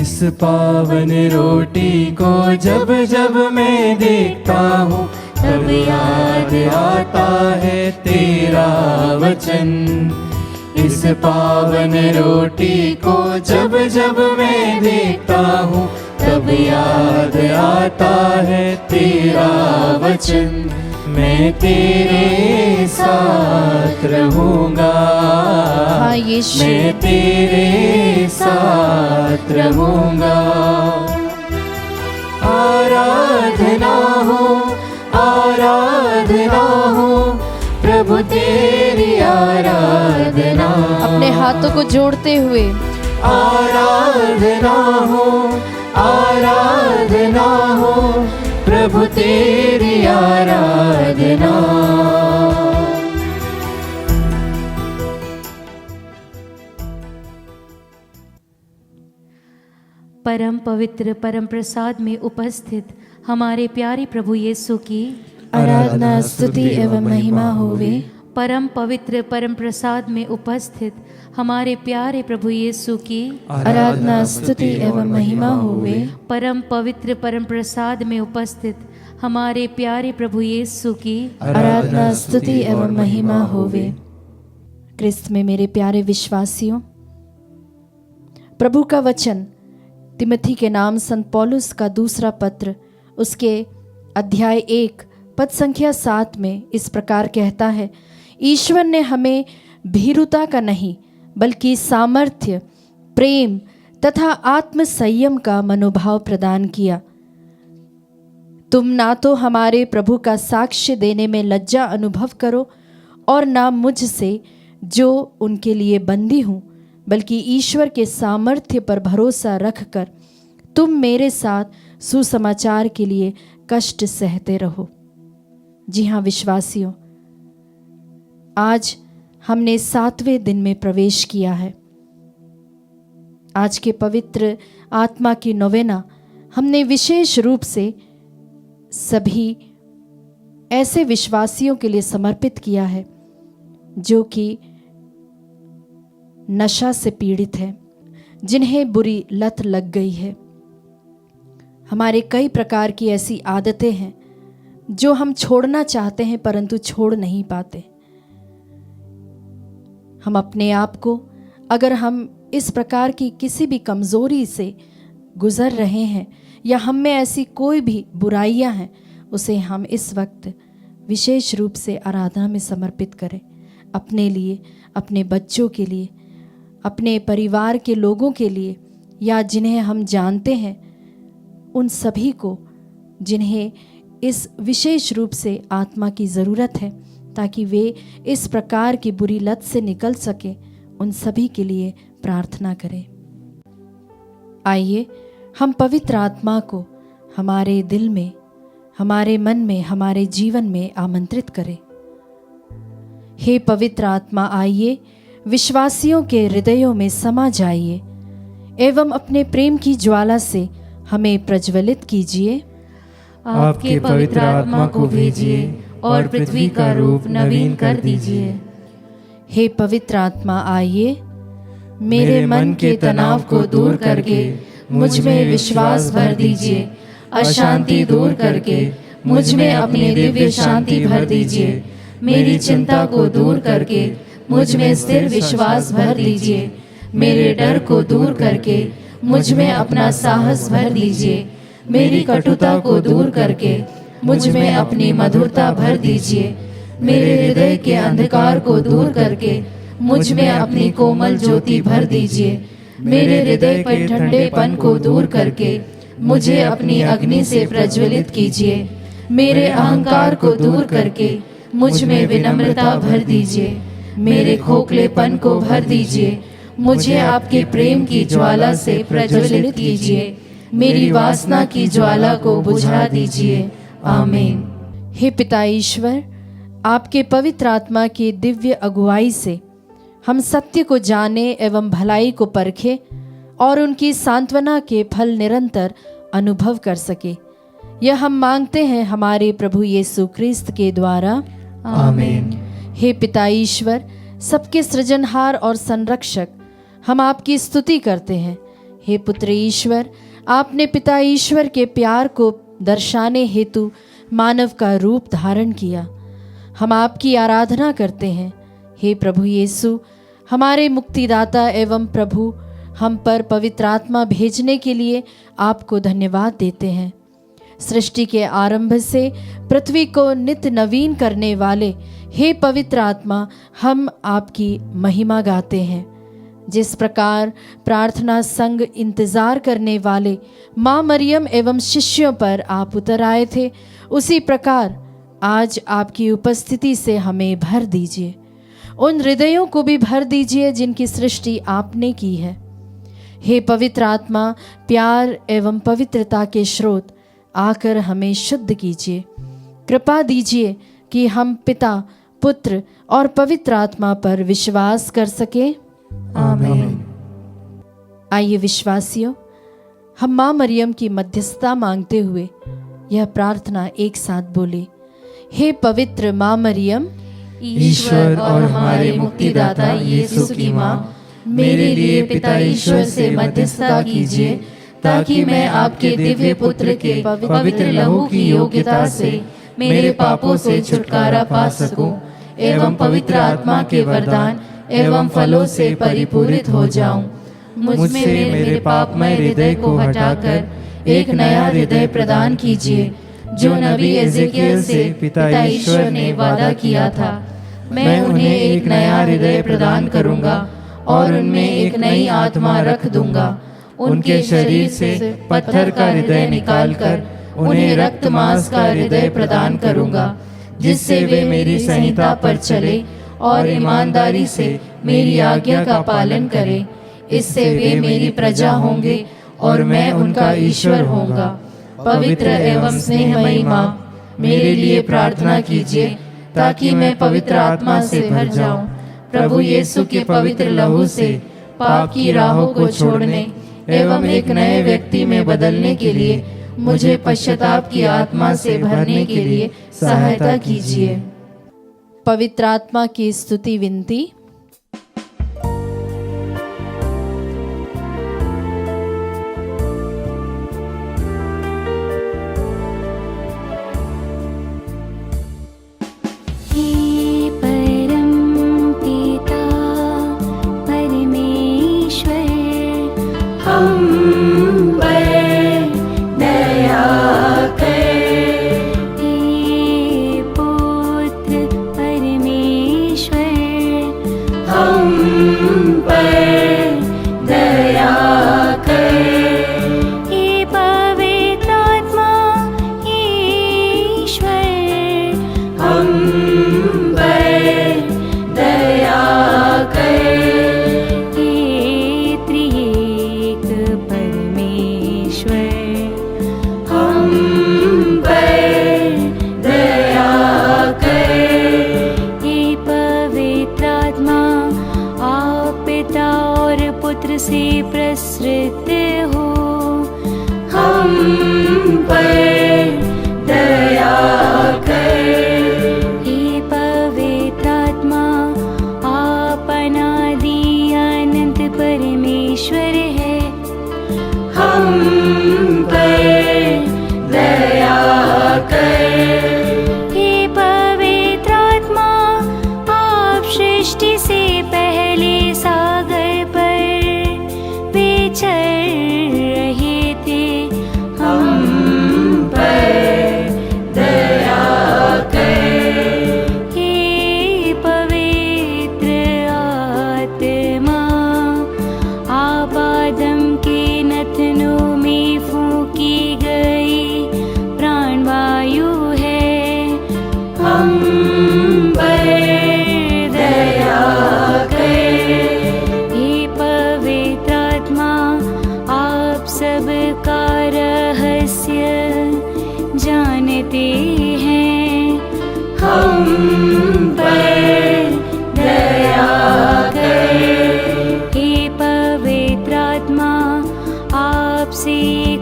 इस पावन रोटी को जब जब मैं देखता हूँ तब याद आता है तेरा वचन। इस पावन रोटी को जब जब मैं देखता हूँ तब याद आता है तेरा वचन। मैं तेरे साथ रहूँगा, हाँ यीशु, मैं तेरे साथ रहूँगा। आराधना हो, आराधना हो, प्रभु तेरी आराधना। अपने हाथों को जोड़ते हुए आराधना हो, आराधना हो, प्रभु तेरी आराधना। परम पवित्र परम प्रसाद में उपस्थित हमारे प्यारे प्रभु यीशु की आराधना स्तुति एवं महिमा होवे। परम पवित्र परम प्रसाद में उपस्थित हमारे प्यारे प्रभु यीशु की आराधना स्तुति एवं महिमा होवे। परम पवित्र परम प्रसाद में उपस्थित हमारे प्यारे प्रभु यीशु की आराधना स्तुति एवं महिमा होवे। क्रिस्त में मेरे प्यारे विश्वासियों, प्रभु का वचन तिमोथी के नाम संत पौलुस का दूसरा पत्र उसके अध्याय 1 पद संख्या 7 में इस प्रकार कहता है, ईश्वर ने हमें भीरुता का नहीं बल्कि सामर्थ्य, प्रेम तथा आत्म संयम का मनोभाव प्रदान किया। तुम ना तो हमारे प्रभु का साक्ष्य देने में लज्जा अनुभव करो और ना मुझसे जो उनके लिए बंदी हूँ, बल्कि ईश्वर के सामर्थ्य पर भरोसा रखकर तुम मेरे साथ सुसमाचार के लिए कष्ट सहते रहो। जी हाँ विश्वासियों, आज हमने 7वें दिन में प्रवेश किया है। आज के पवित्र आत्मा की नोवेना हमने विशेष रूप से सभी ऐसे विश्वासियों के लिए समर्पित किया है जो कि नशा से पीड़ित है, जिन्हें बुरी लत लग गई है। हमारे कई प्रकार की ऐसी आदतें हैं जो हम छोड़ना चाहते हैं परंतु छोड़ नहीं पाते। हम अपने आप को, अगर हम इस प्रकार की किसी भी कमज़ोरी से गुज़र रहे हैं या हम में ऐसी कोई भी बुराइयां हैं, उसे हम इस वक्त विशेष रूप से आराधना में समर्पित करें। अपने लिए, अपने बच्चों के लिए, अपने परिवार के लोगों के लिए, या जिन्हें हम जानते हैं उन सभी को जिन्हें इस विशेष रूप से आत्मा की ज़रूरत है ताकि वे इस प्रकार की बुरी लत से निकल सके, उन सभी के लिए प्रार्थना करें। आइए हम पवित्र आत्मा को हमारे दिल में, हमारे मन में, हमारे जीवन में आमंत्रित करें। हे पवित्र आत्मा, आइए विश्वासियों के हृदयों में समा जाइए एवं अपने प्रेम की ज्वाला से हमें प्रज्वलित कीजिए। आपके पवित्र आत्मा को भेजिए और पृथ्वी का रूप नवीन कर दीजिए। हे पवित्र आत्मा, आइए मेरे मन के तनाव को दूर करके मुझ में विश्वास भर दीजिए। अशांति दूर करके मुझ में अपनी दिव्य शांति भर दीजिए। मेरी चिंता को दूर करके मुझ में स्थिर विश्वास भर दीजिए। मेरे डर को दूर करके मुझ में अपना साहस भर दीजिए। मेरी कटुता को दूर करके मुझ में अपनी मधुरता भर दीजिए। मेरे हृदय के अंधकार को दूर करके मुझ में अपनी कोमल ज्योति भर दीजिए। मेरे हृदय के ठंडेपन को दूर करके मुझे अपनी अग्नि से प्रज्वलित कीजिए। मेरे अहंकार को दूर करके मुझ में विनम्रता भर दीजिए। मेरे खोखलेपन को भर दीजिए। मुझे आपके प्रेम की ज्वाला से प्रज्वलित कीजिए। मेरी वासना की ज्वाला को बुझा दीजिए। आमीन। हे पिता ईश्वर, आपके पवित्र आत्मा की दिव्य अगुवाई से हम सत्य को जाने एवं भलाई को परखें और उनकी सांत्वना के फल निरंतर अनुभव कर सके। यह हम मांगते हैं हमारे प्रभु यीशु क्रिस्त के द्वारा। आमीन। हे पिता ईश्वर, सबके सृजनहार और संरक्षक, हम आपकी स्तुति करते हैं हे पुत्र ईश्वर, आपने पिता ईश्वर के प्यार को दर्शाने हेतु मानव का रूप धारण किया। हम आपकी आराधना करते हैं। हे प्रभु यीशु, हमारे मुक्तिदाता एवं प्रभु, हम पर पवित्र आत्मा भेजने के लिए आपको धन्यवाद देते हैं। सृष्टि के आरंभ से पृथ्वी को नित्य नवीन करने वाले हे पवित्र आत्मा, हम आपकी महिमा गाते हैं। जिस प्रकार प्रार्थना संग इंतजार करने वाले माँ मरियम एवं शिष्यों पर आप उतर आए थे, उसी प्रकार आज आपकी उपस्थिति से हमें भर दीजिए। उन हृदयों को भी भर दीजिए जिनकी सृष्टि आपने की है। हे पवित्र आत्मा, प्यार एवं पवित्रता के स्रोत, आकर हमें शुद्ध कीजिए। कृपा दीजिए कि हम पिता, पुत्र और पवित्र आत्मा पर विश्वास कर सकें। आमीन। आइए विश्वासियों, हम माँ मरियम की मध्यस्थता मांगते हुए यह प्रार्थना एक साथ बोले। हे पवित्र माँ मरियम, ईश्वर और हमारे मुक्तिदाता यीशु की माँ, मेरे लिए पिता ईश्वर से मध्यस्थता कीजिए, ताकि मैं आपके दिव्य पुत्र के पवित्र लहू की योग्यता से मेरे पापों से छुटकारा पा सकूं एवं पवित्र आत्मा के वरदान एवं फलों से परिपूरित हो जाऊं। मुझसे मेरे पापमय हृदय को हटाकर एक नया हृदय प्रदान कीजिए, जो नबी एजेकियल से पिता ईश्वर ने वादा किया था। मैं उन्हें एक नया हृदय प्रदान करूंगा और उनमें एक नई आत्मा रख दूंगा। उनके शरीर से पत्थर का हृदय निकालकर उन्हें रक्त मांस का हृदय प्रदान करूंगा, जिससे वे मेरी संहिता पर चले और ईमानदारी से मेरी आज्ञा का पालन करें। इससे वे मेरी प्रजा होंगे और मैं उनका ईश्वर होऊंगा। पवित्र एवं स्नेहमयी माँ, मेरे लिए प्रार्थना कीजिए, ताकि मैं पवित्र आत्मा से भर जाऊं। प्रभु यीशु के पवित्र लहू से पाप की राहों को छोड़ने एवं एक नए व्यक्ति में बदलने के लिए मुझे पश्चाताप की आत्मा से भरने के लिए सहायता कीजिए। पवित्र आत्मा की स्तुति विनती।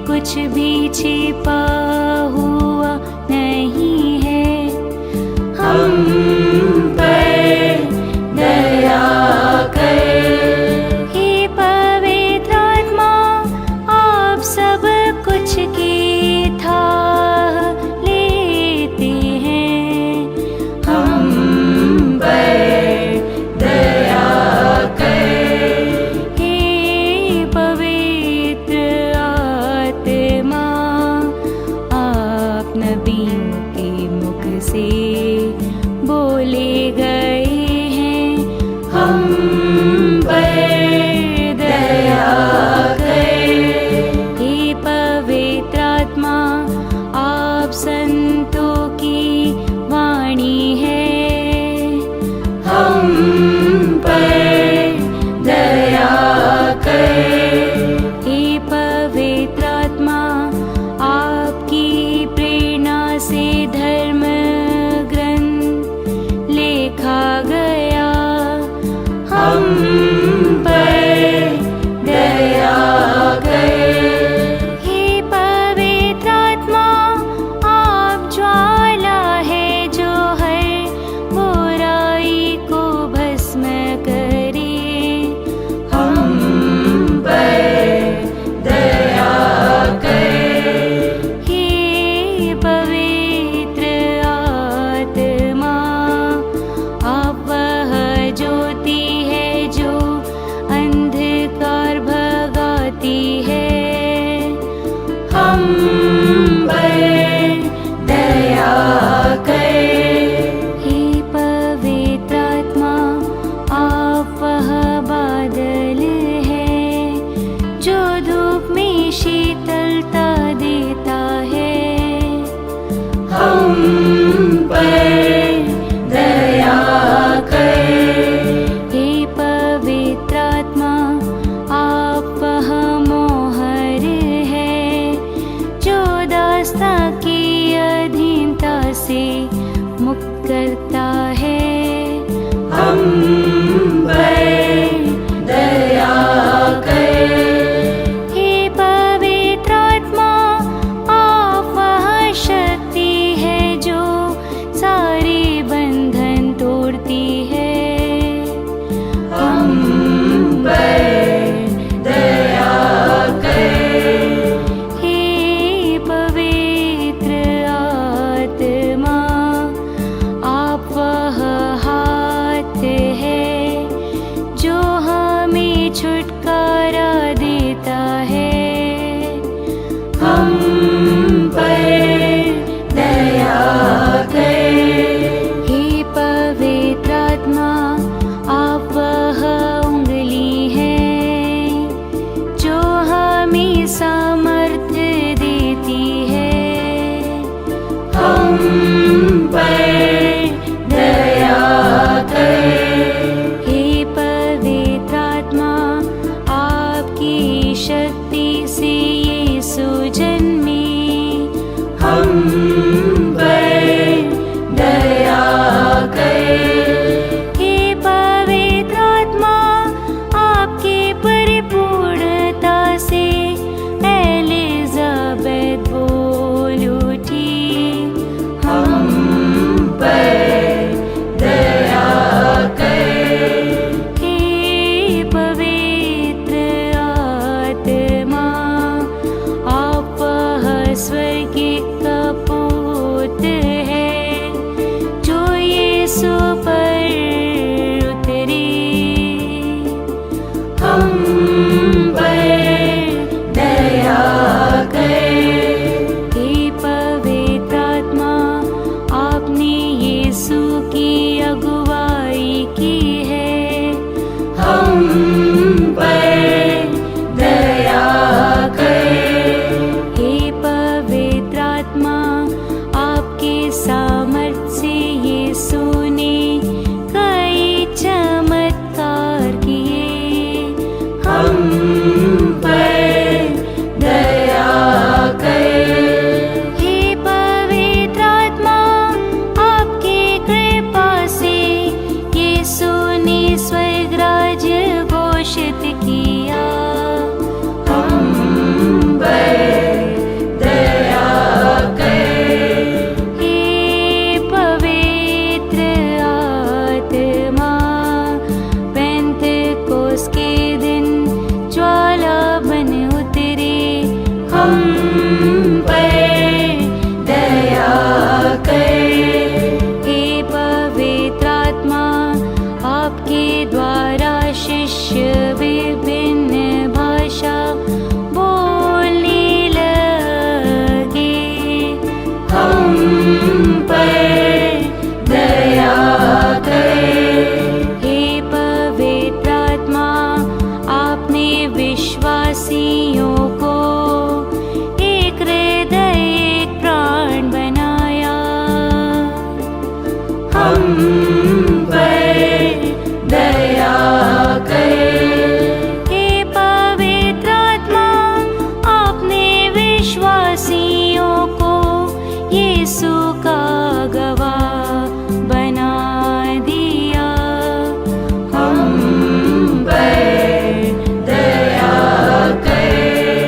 कुछ भी छिपा हुआ नहीं है, हम पर दया कर। हे पवित्र आत्मा, शीतलता देता है। हम पर दया कर। हे पवित्र आत्मा, आप वह मोहर है जो दास्ता की अधीनता से मुक्त करता है। हम पर दया कर। हे पवित्र आत्मा, आप वह शक्ति है जो सारे बंधन तोड़ती है। हम पर दया कर। हे पवित्र आत्मा, आप वह हाथ है जो हमें छुटकारा देता है। हम पर दया कर। हे पवित्र आत्मा, आप वह उंगली है जो हमें सामर्थ्य देती है। हम पर दया कर। हे पवित्र आत्मा, आपकी शक्ति से यीशु जन्मे। हम पर दया कर। हे पवित्र आत्मा, आपके परिपूर्णता से एलिजाबेथ बोल उठी। हम पर दया कर। हे पवित्र आत्मा, आप वह स्वर्गीय कपूत है जो यीशु पर उतरे। हम पर दया कर। हे पवित्र आत्मा, आपने यीशु की अगुवाई की है। हम पर दया कर। हे पवित्र आत्मा, आपके सामर्थ्य से यीशु ने कई चमत्कार किए। हम पर दया कर। हे पवित्र आत्मा, आपके कृपा से यीशु ने स्वर्ग राज्य घोषित किया। हम पर दया कर। हे पवित्र आत्मा, पेंतकोस के दिन ज्वाला बन उतरे। हम पर दया कर। हे पवित्र आत्मा, आपके द्वारा शिष्य विभिन्न भाषा बोलने लगे। हम पर दया कर। हे पवित्र आत्मा, आपने विश्वासियों को एक हृदय एक प्राण बनाया। हम पर दया कर। हे पवित्र आत्मा, आपने विश्वासियों को यीशु का गवाह बना दिया। हम पर दया कर।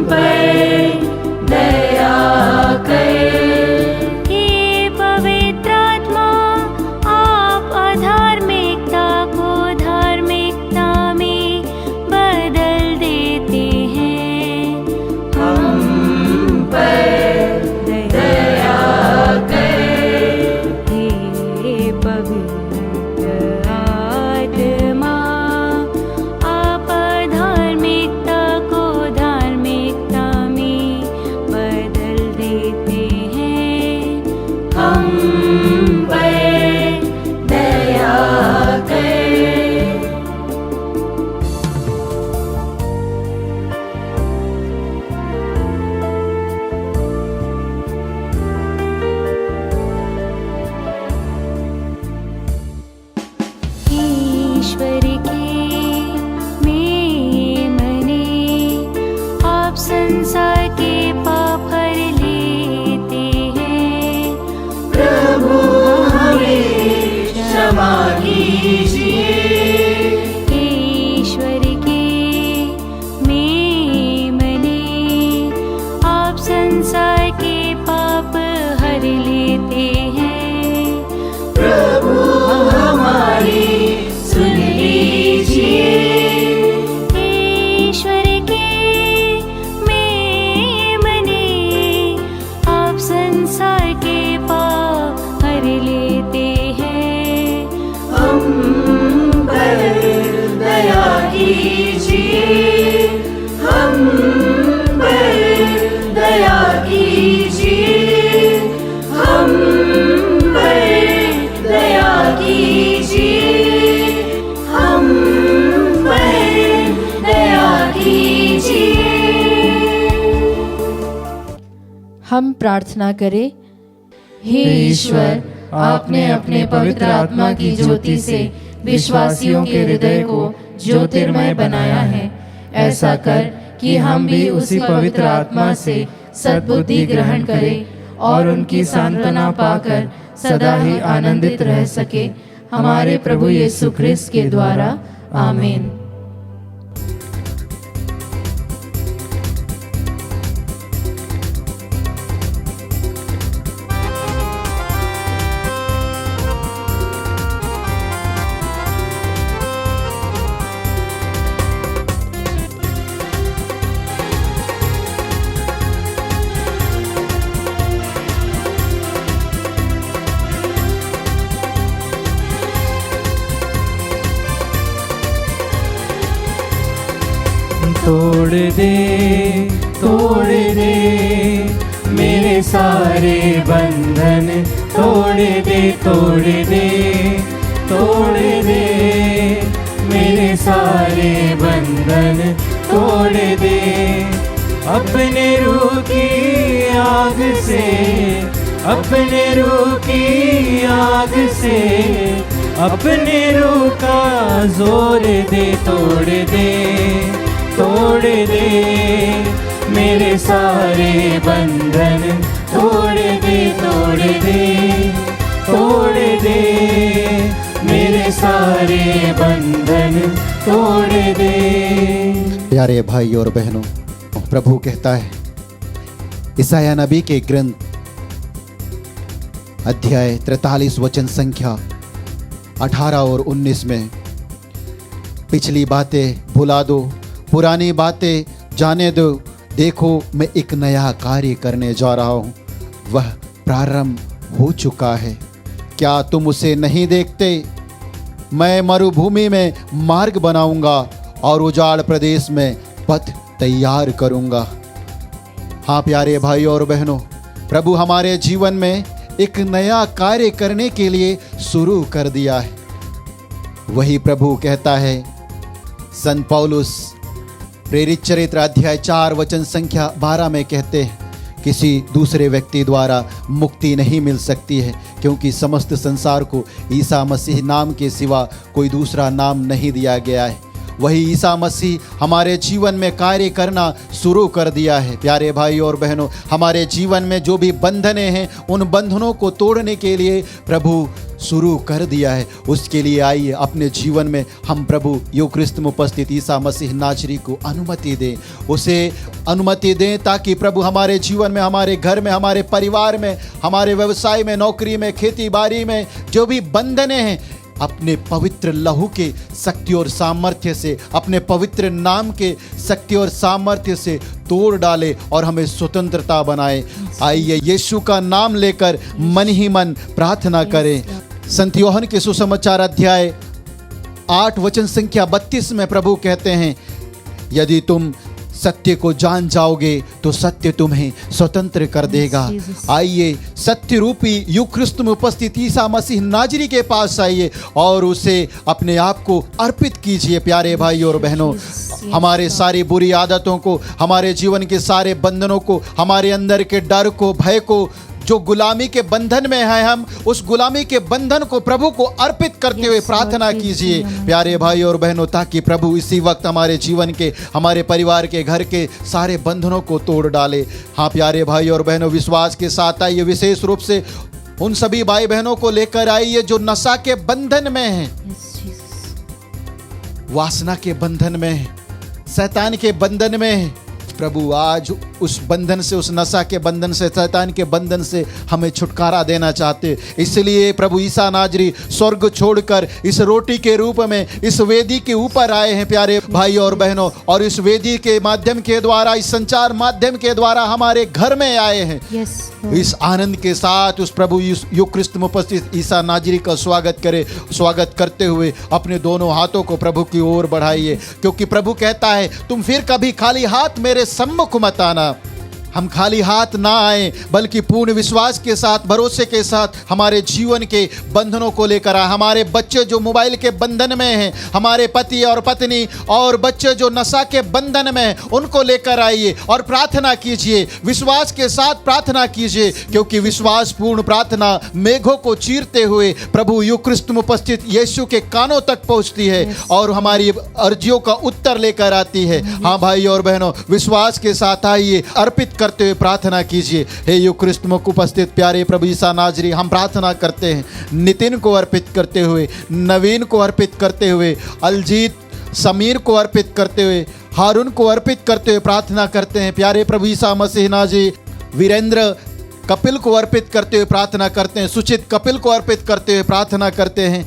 पर दया कर। हे पवित्र आत्मा, आप अधार्मिकता को धार्मिकता में बदल देते हैं। हम पर दया कर। हे पवित्र आत्मा, आप अधार्मिकता को धार्मिकता में बदल देते हैं। हम पर दया कर। ईश्वर के मेमने, आप संसार के पाप हर लेते हैं। प्रभु हमें क्षमा कीजिए। ईश्वर के मेमने, आप संसार के पाप हर लेते हैं। प्रभु हमारी सुन लीजिए। ईश्वर के मेमने, आप संसार के पाप हर लेते हैं। हम पर दया कीजिए। हम पर दया कीजिए। हम पर दया कीजिए। हम पर दया कीजिए। हम प्रार्थना करें। हे ईश्वर, आपने अपने पवित्र आत्मा की ज्योति से विश्वासियों के हृदय को ज्योतिर्मय बनाया है। ऐसा कर कि हम भी उसी पवित्र आत्मा से सद्बुद्धि ग्रहण करें और उनकी सांत्वना पाकर सदा ही आनंदित रह सके। हमारे प्रभु यीशु ख्रिस्त के द्वारा, आमीन। तोड़ दे मेरे सारे बंधन, तोड़ दे मेरे सारे बंधन, तोड़ दे अपने रूह की आग से, अपने रूह की आग से, अपने रूह का जोर दे, तोड़ दे मेरे सारे बंधन, तोड़ दे मेरे सारे बंधन, तोड़ दे। प्यारे भाई और बहनों, प्रभु कहता है यशायाह नबी के ग्रंथ अध्याय 43 वचन संख्या 18 और 19 में, पिछली बातें भुला दो, पुरानी बातें जाने दो, देखो मैं एक नया कार्य करने जा रहा हूँ, वह प्रारंभ हो चुका है, क्या तुम उसे नहीं देखते? मैं मरुभूमि में मार्ग बनाऊंगा और उजाड़ प्रदेश में पथ तैयार करूंगा। हाँ प्यारे भाई और बहनों, प्रभु हमारे जीवन में एक नया कार्य करने के लिए शुरू कर दिया है। वही प्रभु कहता है, संत पौलुस प्रेरित चरित्र अध्याय 4 वचन संख्या 12 में कहते हैं, किसी दूसरे व्यक्ति द्वारा मुक्ति नहीं मिल सकती है, क्योंकि समस्त संसार को ईसा मसीह नाम के सिवा कोई दूसरा नाम नहीं दिया गया है। वही ईसा मसीह हमारे जीवन में कार्य करना शुरू कर दिया है। प्यारे भाई और बहनों, हमारे जीवन में जो भी बंधने हैं उन बंधनों को तोड़ने के लिए प्रभु शुरू कर दिया है। उसके लिए आइए अपने जीवन में हम प्रभु यूक्रिस्त में उपस्थित ईसा मसीह नाजरी को अनुमति दें, उसे अनुमति दें ताकि प्रभु हमारे जीवन में, हमारे घर में, हमारे परिवार में, हमारे व्यवसाय में, नौकरी में, खेती बाड़ी में जो भी बंधने हैं अपने पवित्र लहू के शक्ति और सामर्थ्य से, अपने पवित्र नाम के शक्ति और सामर्थ्य से तोड़ डाले और हमें स्वतंत्रता बनाए। आइए यीशु का नाम लेकर मन ही मन प्रार्थना करें। संत यूहन्ना के सुसमाचार अध्याय 8 वचन संख्या 32 में प्रभु कहते हैं, यदि तुम सत्य को जान जाओगे तो सत्य तुम्हें स्वतंत्र कर देगा। आइए सत्य रूपी यूक्रिस्त में उपस्थित ईसा मसीह नाजरी के पास आइए और उसे अपने आप को अर्पित कीजिए। प्यारे भाई और बहनों, हमारे सारी बुरी आदतों को, हमारे जीवन के सारे बंधनों को, हमारे अंदर के डर को, भय को, जो गुलामी के बंधन में है, हम उस गुलामी के बंधन को प्रभु को अर्पित करते हुए प्रार्थना कीजिए प्यारे भाई और बहनों, ताकि प्रभु इसी वक्त हमारे जीवन के, हमारे परिवार के, घर के सारे बंधनों को तोड़ डाले। हाँ प्यारे भाई और बहनों, विश्वास के साथ आइए, विशेष रूप से उन सभी भाई बहनों को लेकर आइए जो नशा के बंधन में हैं, वासना के बंधन में हैं, शैतान के बंधन में हैं। प्रभु आज उस बंधन से, उस नशा के बंधन से, शैतान के बंधन से हमें छुटकारा देना चाहते। इसलिए प्रभु ईसा नाजरी स्वर्ग छोड़कर इस रोटी के रूप में इस वेदी के ऊपर आए हैं प्यारे भाई और बहनों, और इस वेदी के माध्यम के द्वारा, इस संचार माध्यम के द्वारा हमारे घर में आए हैं। इस आनंद के साथ उस प्रभु यूक्रिस्त में उपस्थित ईसा नाजरी का स्वागत करें। स्वागत करते हुए अपने दोनों हाथों को प्रभु की ओर बढ़ाइए, क्योंकि प्रभु कहता है, तुम फिर कभी खाली हाथ मेरे सम्मुख मत आना। हम खाली हाथ ना आए, बल्कि पूर्ण विश्वास के साथ, भरोसे के साथ हमारे जीवन के बंधनों को लेकर आए। हमारे बच्चे जो मोबाइल के बंधन में हैं, हमारे पति और पत्नी और बच्चे जो नशा के बंधन में हैं, उनको लेकर आइए और प्रार्थना कीजिए, विश्वास के साथ प्रार्थना कीजिए, क्योंकि विश्वास पूर्ण प्रार्थना मेघों को चीरते हुए प्रभु यूक्रिस्त में उपस्थित यीशु के कानों तक पहुंचती है और हमारी अर्जियों का उत्तर लेकर आती है। हाँ भाई और बहनों, विश्वास के साथ आइए, अर्पित करते हुए प्रार्थना कीजिए। हे यूक्रिस्त में उपस्थित प्यारे प्रभु ईसा नाजरी, हम प्रार्थना करते हैं नितिन को अर्पित करते हुए, नवीन को अर्पित करते हुए, अलजीत समीर को अर्पित करते हुए, हारून को अर्पित करते हुए प्रार्थना करते हैं। प्यारे प्रभु ईसा मसीह नाजरी, वीरेंद्र कपिल को अर्पित करते हुए प्रार्थना करते हैं, सुचित कपिल को अर्पित करते हुए प्रार्थना करते हैं,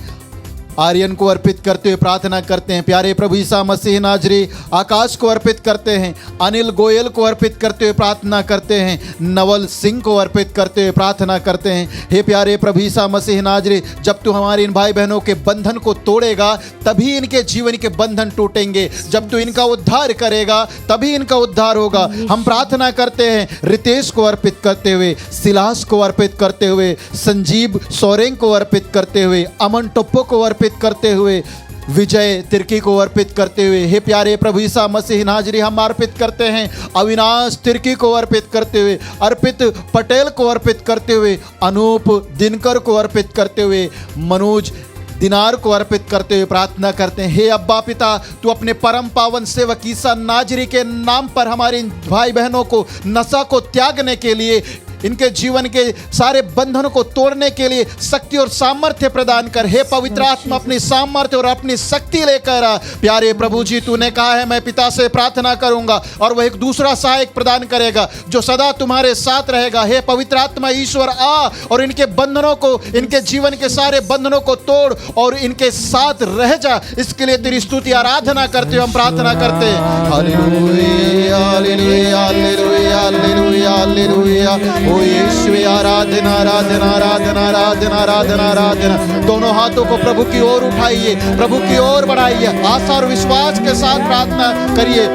आर्यन को अर्पित करते हुए प्रार्थना करते हैं। प्यारे प्रभु ईसा मसीह नाजरी, आकाश को अर्पित करते हैं, अनिल गोयल को अर्पित करते हुए प्रार्थना करते हैं, नवल सिंह को अर्पित करते हुए प्रार्थना करते हैं। हे प्यारे प्रभु ईसा मसीह नाजरी, जब तू हमारे इन भाई बहनों के बंधन को तोड़ेगा तभी इनके जीवन के बंधन टूटेंगे, जब तू इनका उद्धार करेगा तभी इनका उद्धार होगा। हम प्रार्थना करते हैं रितेश को अर्पित करते हुए, सिलास को अर्पित करते हुए, संजीव सोरेंग को अर्पित करते हुए, अमन टोप्पो को अर्पित करते हुए, विजय तिर्की को अर्पित करते हुए। हे प्यारे प्रभु ईसा मसीह नाजरी, हम अर्पित करते हैं अविनाश तिर्की को अर्पित करते हुए, अर्पित पटेल को अर्पित करते हुए, अनूप दिनकर को अर्पित करते हुए, मनोज दिनार को अर्पित करते हुए प्रार्थना करते हैं। हे अब्बा पिता, तू अपने परम पावन सेवक ईसा नाजरी के नाम पर हमारे भाई बहनों को नशा को त्यागने के लिए, इनके जीवन के सारे बंधनों को तोड़ने के लिए शक्ति और सामर्थ्य प्रदान कर। हे पवित्र आत्मा, अपनी सामर्थ्य और अपनी शक्ति लेकर आ। प्यारे प्रभु जी, तूने कहा है मैं पिता से प्रार्थना करूंगा और वह एक दूसरा सहायक प्रदान करेगा जो सदा तुम्हारे साथ रहेगा। हे पवित्र आत्मा ईश्वर, आ और इनके बंधनों को, इनके जीवन के सारे बंधनों को तोड़ और इनके साथ रह जा। इसके लिए तेरी स्तुति आराधना करते हुए हम प्रार्थना करते हैं। Hallelujah hallelujah hallelujah hallelujah hallelujah. ओ यीशु, आराधना आराधना आराधना आराधना आराधना आराधना। दोनों हाथों को प्रभु की ओर उठाइए, प्रभु की ओर बढ़ाइए, आशा और विश्वास के साथ प्रार्थना करिए।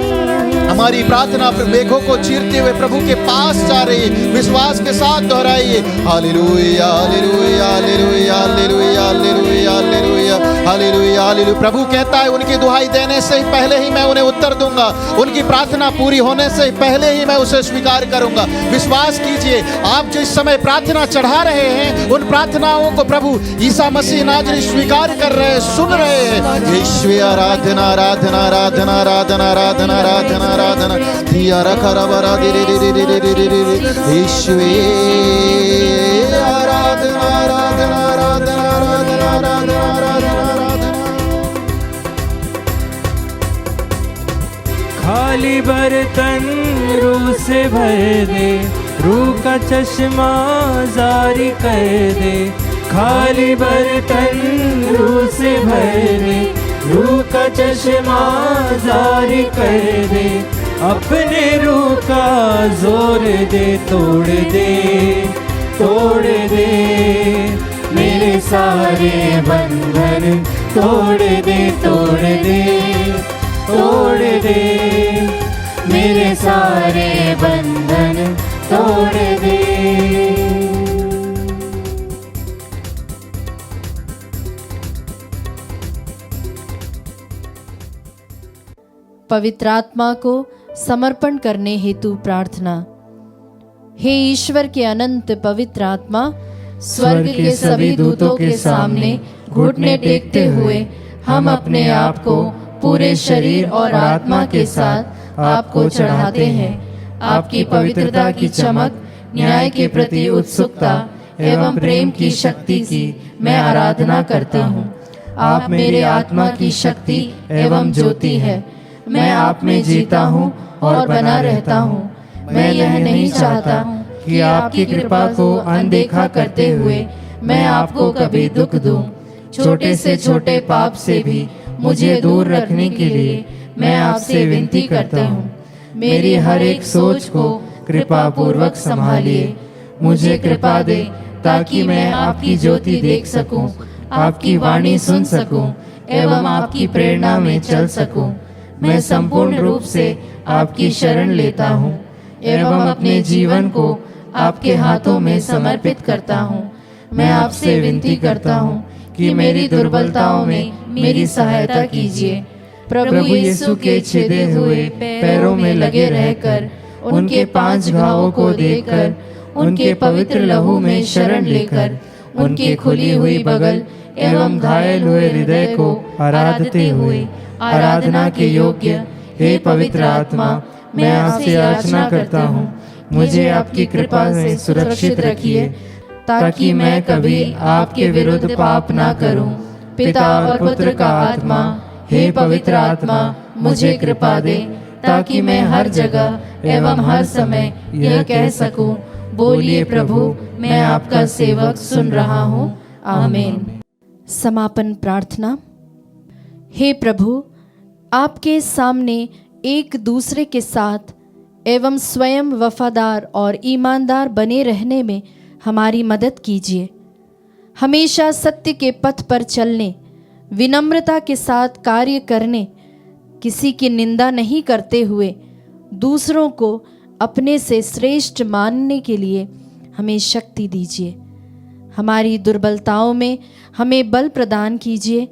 हमारी प्रार्थना मेघों को चीरते हुए प्रभु के पास जा रही है, विश्वास के साथ दोहराइए। Hallelujah hallelujah hallelujah hallelujah hallelujah hallelujah. Hallelujah hallelujah. प्रभु कहता है उनकी दुहाई देने से पहले ही मैं उन्हें उत्तर दूंगा, उनकी प्रार्थना पूरी होने से पहले ही मैं उसे स्वीकार करूंगा। विश्वास कीजिए, आप जिस समय प्रार्थना चढ़ा रहे हैं उन प्रार्थनाओं को प्रभु ईसा मसीह नाज़री स्वीकार कर रहे हैं, सुन रहे हैं। ईश्वर आराधना आराधना आराधना आराधना आराधना आराधना आराधना दिया रखा रबरा दे रे रे रे रे रे रे रे। ईश्वर आराधना आराधना आराधना आराधना आराधना आराधना। खाली बर्तन रूह से भर दे, रूह का चश्मा जारी कर दे। खाली बर्तन रूह से भर दे, रूह का चश्मा जारी कर दे। अपने रूह का जोर दे, तोड़ दे तोड़ दे मेरे सारे बंधन, तोड़ दे तोड़ दे तोड़ दे मेरे सारे बंधन, तोड़ दे। पवित्र आत्मा को समर्पण करने हेतु प्रार्थना। हे ईश्वर के अनंत पवित्र आत्मा, स्वर्ग के सभी दूतों के सामने घुटने टेकते हुए हम अपने आप को पूरे शरीर और आत्मा के साथ आपको चढ़ाते हैं। आपकी पवित्रता की चमक, न्याय के प्रति उत्सुकता एवं प्रेम की शक्ति की मैं आराधना करता हूँ। आप मेरे आत्मा की शक्ति एवं ज्योति है। मैं आप में जीता हूँ और बना रहता हूँ। मैं यह नहीं चाहता कि आपकी कृपा को अनदेखा करते हुए मैं आपको कभी दुख दूं। छोटे से छोटे पाप से भी मुझे दूर रखने के लिए मैं आपसे विनती करता हूँ। मेरी हर एक सोच को कृपा पूर्वक संभालिए। मुझे कृपा दे ताकि मैं आपकी ज्योति देख सकूं, आपकी वाणी सुन सकूं एवं आपकी प्रेरणा में चल सकूं। मैं संपूर्ण रूप से आपकी शरण लेता हूँ एवं अपने जीवन को आपके हाथों में समर्पित करता हूँ। मैं आपसे विनती करता हूँ कि मेरी दुर्बलताओं में मेरी सहायता कीजिए। प्रभु यीशु के छिदे हुए पैरों में लगे रहकर, उनके 5 घावों को देखकर, उनके पवित्र लहू में शरण लेकर, उनकी खुली हुई बगल एवं घायल हुए हृदय को आराधते हुए आराधना के योग्य हे पवित्र आत्मा, मैं आपसे याचना करता हूँ, मुझे आपकी कृपा से सुरक्षित रखिए ताकि मैं कभी आपके विरुद्ध पाप ना करूं। पिता और पुत्र का आत्मा, हे पवित्र आत्मा, मुझे कृपा दे ताकि मैं हर जगह एवं हर समय यह कह सकूं, बोलिए प्रभु, मैं आपका सेवक सुन रहा हूँ। आमीन। समापन प्रार्थना। हे प्रभु, आपके सामने एक दूसरे के साथ एवं स्वयं वफादार और ईमानदार बने रहने में हमारी मदद कीजिए। हमेशा सत्य के पथ पर चलने, विनम्रता के साथ कार्य करने, किसी की निंदा नहीं करते हुए दूसरों को अपने से श्रेष्ठ मानने के लिए हमें शक्ति दीजिए। हमारी दुर्बलताओं में हमें बल प्रदान कीजिए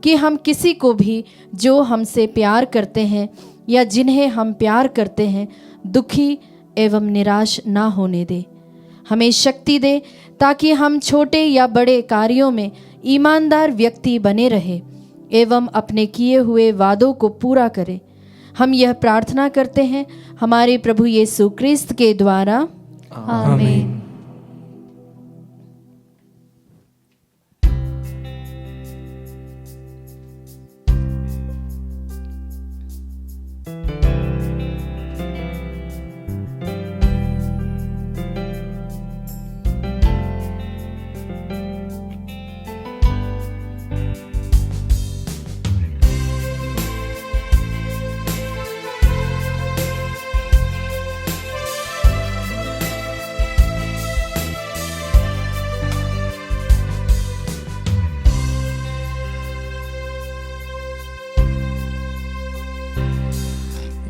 कि हम किसी को भी जो हमसे प्यार करते हैं या जिन्हें हम प्यार करते हैं दुखी एवं निराश ना होने दे। हमें शक्ति दे ताकि हम छोटे या बड़े कार्यों में ईमानदार व्यक्ति बने रहे एवं अपने किए हुए वादों को पूरा करें। हम यह प्रार्थना करते हैं हमारे प्रभु यीशु क्रिस्त के द्वारा। आमीन।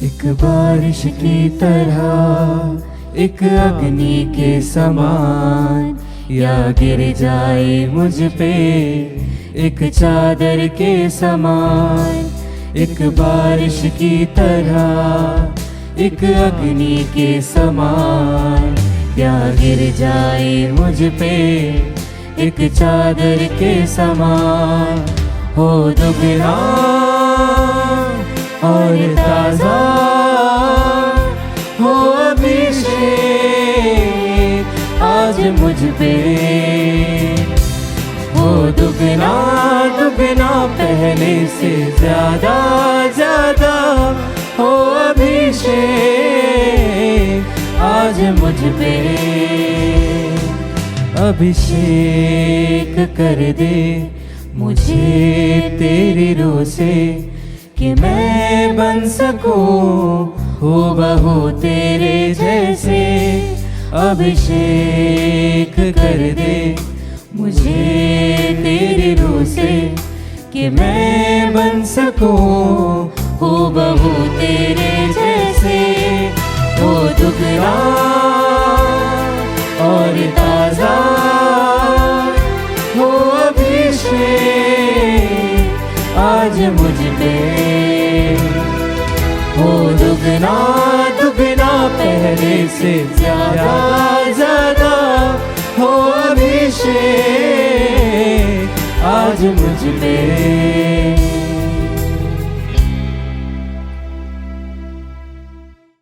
एक बारिश की तरह, एक अग्नि के समान, या गिर जाए मुझ पे एक चादर के समान, एक बारिश की तरह, एक अग्नि के समान। या गिर जाए मुझ पे एक चादर के समान, हो दुगना और ताजा हो अभिषेक आज मुझ पे, हो दुगना दुगना पहले से ज्यादा ज्यादा हो अभिषेक आज मुझ पे। अभिषेक कर दे मुझे तेरी रूह से, कि मैं बन सकूं हूबहू तेरे जैसे। अभिषेक कर दे मुझे तेरी रूह से, कि मैं बन सकूं हूबहू तेरे जैसे। हो दुगना और ताजा हो अभिषेक आज मुझ पे, हो दुगना दुगना पहले से ज्यादा ज्यादा हो अभिषेक आज मुझ पे।